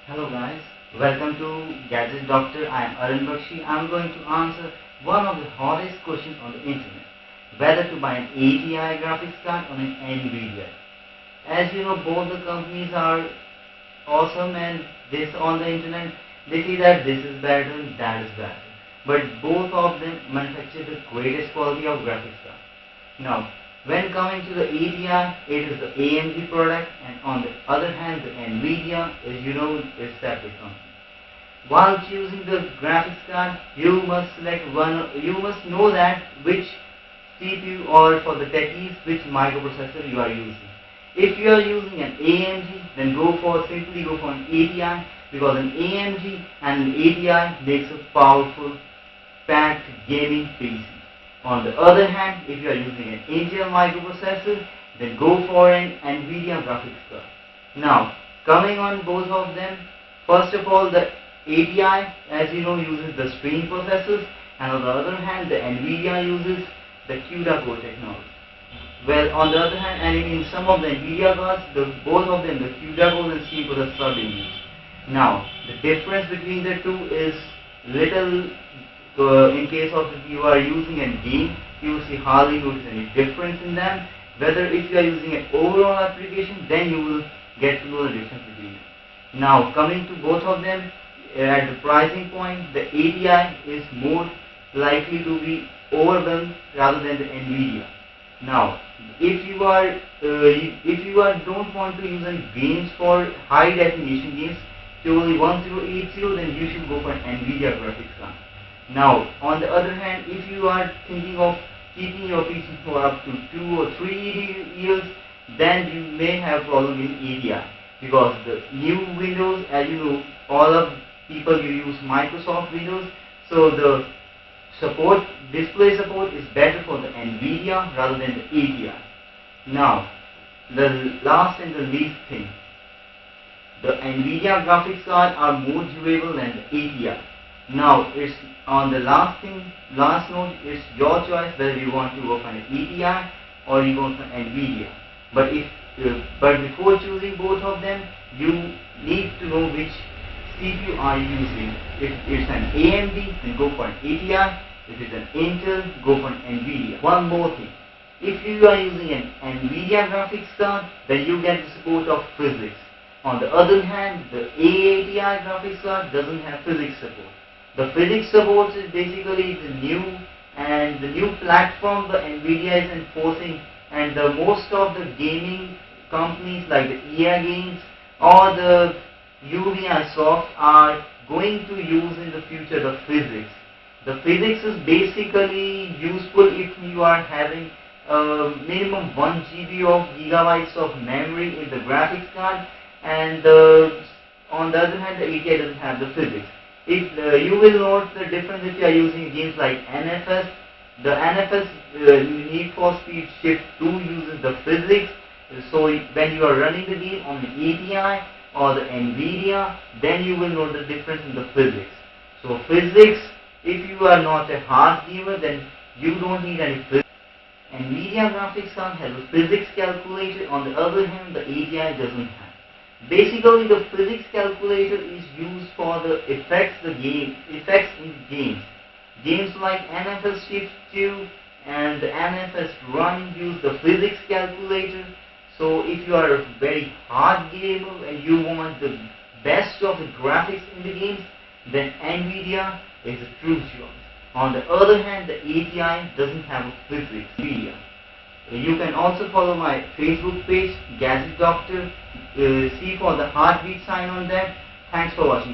Hello guys, welcome to Gadget Doctor. I am Arun Bakshi. I am going to answer one of the hottest questions on the internet, whether to buy an ATI graphics card or an Nvidia. As you know, both the companies are awesome and this on the internet, they say that this is better and that is better. But both of them manufacture the greatest quality of graphics card. Now, when coming to the ATI, it is the AMD product, and on the other hand, the Nvidia, as you know, is separate company. While choosing the graphics card, you must select one. You must know that which CPU or for the techies, which microprocessor you are using. If you are using an AMD, then simply go for an ATI, because an AMD and an ATI makes a powerful, packed gaming PC. On the other hand, if you are using an Intel microprocessor, then go for an Nvidia graphics card. Now, coming on both of them, first of all, the ATI, as you know, uses the stream processors, and on the other hand, the Nvidia uses the CUDA core technology. Well, on the other hand, and in some of the Nvidia cards, both of them, the CUDA core and stream processors are being used. Now, the difference between the two is little. In case of if you are using a game, you will see hardly notice any difference in them. Whether if you are using an overall application, then you will get to know the difference between them. Now, coming to both of them, at the pricing point, the ATI is more likely to be overwhelmed rather than the Nvidia. Now, if you don't want to use any games for high definition games, purely 1080, then you should go for an Nvidia graphics card. Now, on the other hand, if you are thinking of keeping your PC for up to 2 or 3 years, then you may have problem in ATI, because the new Windows, as you know, all of people you use Microsoft Windows, so the display support is better for the Nvidia rather than the ATI. Now, the last and the least thing, the Nvidia graphics card are more durable than the ATI. Now, it's on the last note, it's your choice whether you want to go for an ATI or you go for Nvidia. But before choosing both of them, you need to know which CPU are you using. If it's an AMD, then go for an ATI. If it's an Intel, go for an Nvidia. One more thing, if you are using an Nvidia graphics card, then you get the support of physics. On the other hand, the ATI graphics card doesn't have physics support. The physics support is basically the new platform the Nvidia is enforcing, and the most of the gaming companies like the EA Games or the UVI Soft are going to use in the future the physics. The physics is basically useful if you are having minimum 1 GB of gigabytes of memory in the graphics card, and on the other hand, the ATI doesn't have the physics. If you will note the difference if you are using games like NFS, the NFS Need for Speed Shift 2 uses the physics. So when you are running the game on the ATI or the Nvidia, then you will know the difference in the physics. So physics, if you are not a hard gamer, then you don't need any physics. Nvidia graphics card has a physics calculator. On the other hand, the ATI doesn't have. Basically, the physics calculator is used for the effects in games. Games like NFS Shift 2 and the NFS Run use the physics calculator. So if you are a very hard gamer and you want the best of the graphics in the games, then Nvidia is a true choice. On the other hand, the ATI doesn't have a physics. Nvidia. You can also follow my Facebook page, Gadget Doctor. See for the heartbeat sign on that. Thanks for watching.